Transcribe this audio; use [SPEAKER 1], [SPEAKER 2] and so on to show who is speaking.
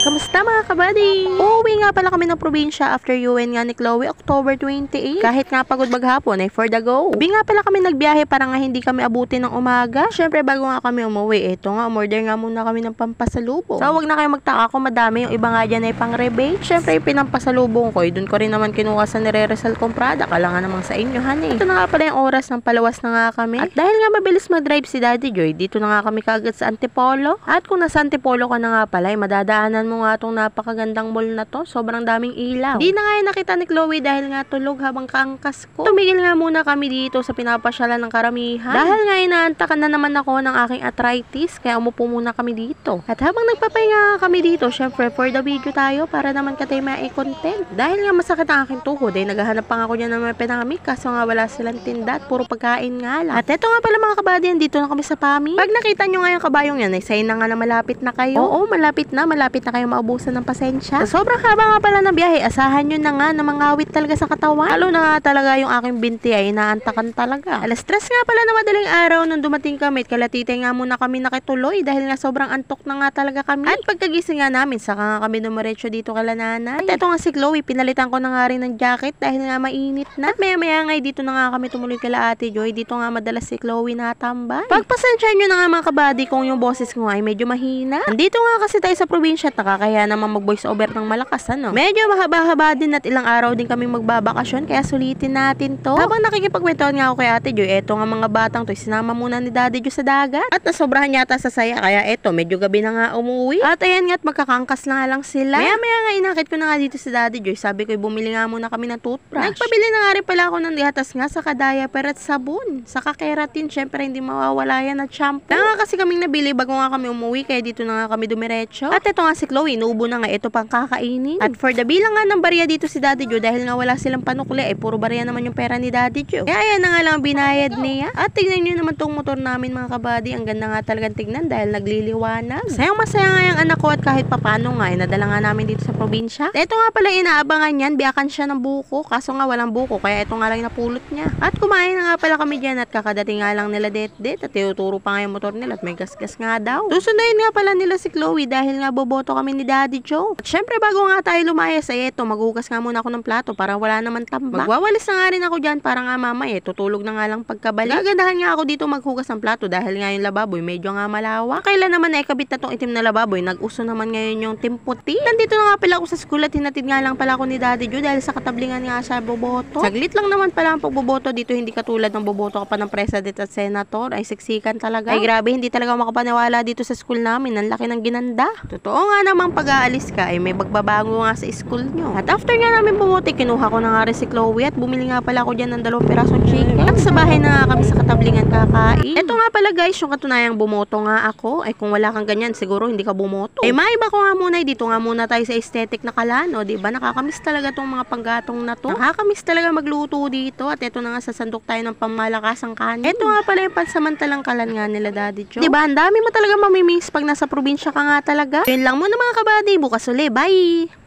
[SPEAKER 1] Kamusta mga kabady? Uuwi nga pala kami ng probinsya after UN nga ni Chloe October 28. Kahit nga pagod maghapon ay for the go. Gabi nga pala kami nagbiyahe para nga hindi kami abutin ng umaga. Syempre bago nga kami umuwi, eto nga umorder nga muna kami ng pampasalubong. So wag na kayo magtaka kung madami, yung iba nga dyan ay pang rebate. Syempre yung pinampasalubong ko, dun ko rin naman kinuha sa nire-resell kong product. Kala nga namang sa inyo, honey. Ito na nga pala yung oras ng palawas na nga kami. At dahil nga mabilis mag-drive si Daddy Joy, dito na nga kami kagad sa Antipolo. At kung nasa Antipolo ka na nga pala, ay madadaanan mo nga itong napakagandang mall na to. Sobrang daming ilaw. Di na nga yung nakita ni Chloe dahil nga tulog habang kaangkas ko. Tumigil nga muna kami dito sa pinapasyalan ng karamihan. Dahil nga inaantakan na naman ako ng aking arthritis, kaya umupo muna kami dito. At habang nagpapahinga kami dito, syempre for the video tayo para naman katay mai-content. Dahil nga masakit ang aking tuhod, ay naghahanap pa nga ako dyan ng mga pinamik kaso nga wala silang tinda at puro pagkain nga lang. At eto nga pala mga kabady, dito na kami sa PAMI. Pag nakita nyo nga yung kabayong yan, ay say na nga na malapit na kayo. Oo, malapit na kayo maubusan ng pasensya. Sa sobrang haba nga pala ng biyahe, asahan nyo na nga na mangawit talaga sa katawan. Lalo na nga talaga yung aking binti ay inaantakan talaga. Alas 3 nga pala na madaling araw nung dumating kami at kalatitay nga muna kami nakituloy dahil nga sobrang antok na nga talaga kami. At pagkagising nga namin, saka nga kami dumiretso dito kala nanay. At eto nga si Chloe, pinalitan ko na nga rin ng jacket dahil nga mainit na. At maya nga dito na nga kami tumuloy kala Ate Joy. Dito nga madalas si Chloe natambay. Pagpasensya nyo na nga mga kabady kung yung boses ko ay medyo mahina. Andito nga kasi tayo sa probinsya at nakakaya naman mag-voice over ng malakas, ano. Medyo mahaba-haba din at ilang araw din kaming magbabakasyon kaya sulitin natin to. Habang nakikipagkwentuhan nga ako kay Ate Joy, eto nga mga batang to, sinama muna ni Daddy Joy sa dagat. At nasobrahan yata sa saya kaya eto, medyo gabi na nga umuwi. At ayan nga at magkakangkas na nga lang sila. Maya nga inakit ko na nga dito si Daddy Joy. Sabi ko, bumili nga muna kami ng toothbrush. Nagpabili na nga rin pala ako ng dihatas nga sa diaper at sabon. Saka keratin, syempre hindi mawawala yan at shampoo. Na nga kasi kaming nabili bago nga kami umuwi kaya dito na nga kami dumiretso. At ito nga si Chloe, inuubo na nga ito pang kakainin. At for the bilang nga ng barya dito si Daddy Joe dahil nga wala silang panukli, eh puro barya naman yung pera ni Daddy Joe. Kaya ayan na nga lang binayad niya. At tignan nyo naman tong motor namin mga kabady. Ang ganda nga talagang tignan dahil nagliliwanag. Sayang masaya nga yung anak ko at kahit papano nga, nadala nga namin dito sa probinsya. Ito nga pala inaabangan yan, biyakan siya ng buko. Kaso nga walang buko, kaya ito nga lang napulot niya. At kumain na nga pala kami dyan at kakadating nga lang nila det at tinuturo pa nga yung motor nila at may gas-gas nga daw. Susundayin nga pala nila si Chloe dahil nga boboto kami ni Daddy Joe. At syempre bago nga tayo lumayas ay eto, maghugas nga muna ako ng plato para wala naman tambak. Magwawalis na nga rin ako dyan para nga mamaya tutulog na nga lang pagkabalik. Gagandahan nga ako dito maghugas ng plato dahil nga yung lababoy medyo nga malawak. Kailan naman na ikabit na tong itim na lababoy, nag-uso naman ngayon yung timputi. Nandito na nga pala ako sa school at hinatid nga lang pala ako ni Daddy Joe dahil sa katablingan nga siya boboto. Saglit lang naman pala ang pagboboto dito, hindi katulad ng boboto ka pa ng president at senator, ay siksikan talaga. Ay grabe, hindi talaga makapaniwala dito sa school namin, ang laki ng ginanda. Totoo nga namang pag-aalis ka ay may magbabago nga sa school nyo. At after nga namin bumuti, kinuha ko na nga rin si Chloe at bumili nga pala ako dyan ng 2 pirasong chicken. At sa bahay na nga kami sa katablingan kakain. Ito nga pala guys, yung katunayang bumoto nga ako. Ay kung wala kang ganyan, siguro hindi ka bumoto. Ay maiba ko nga muna, dito nga muna tayo sa aesthetic na Kalano, diba? Nakakamiss talaga tong mga panggatong na to. Nakakamiss talaga magluto dito. At ito na nga sasandok tayo ng pamamalakasang kanin. Ito nga pala yung pansamantalang kalan nga nila Daddy Joe. Diba? Ang dami mo talaga mamimiss pag nasa probinsya ka nga talaga. Yun lang muna mga kabady. Bukas uli. Bye!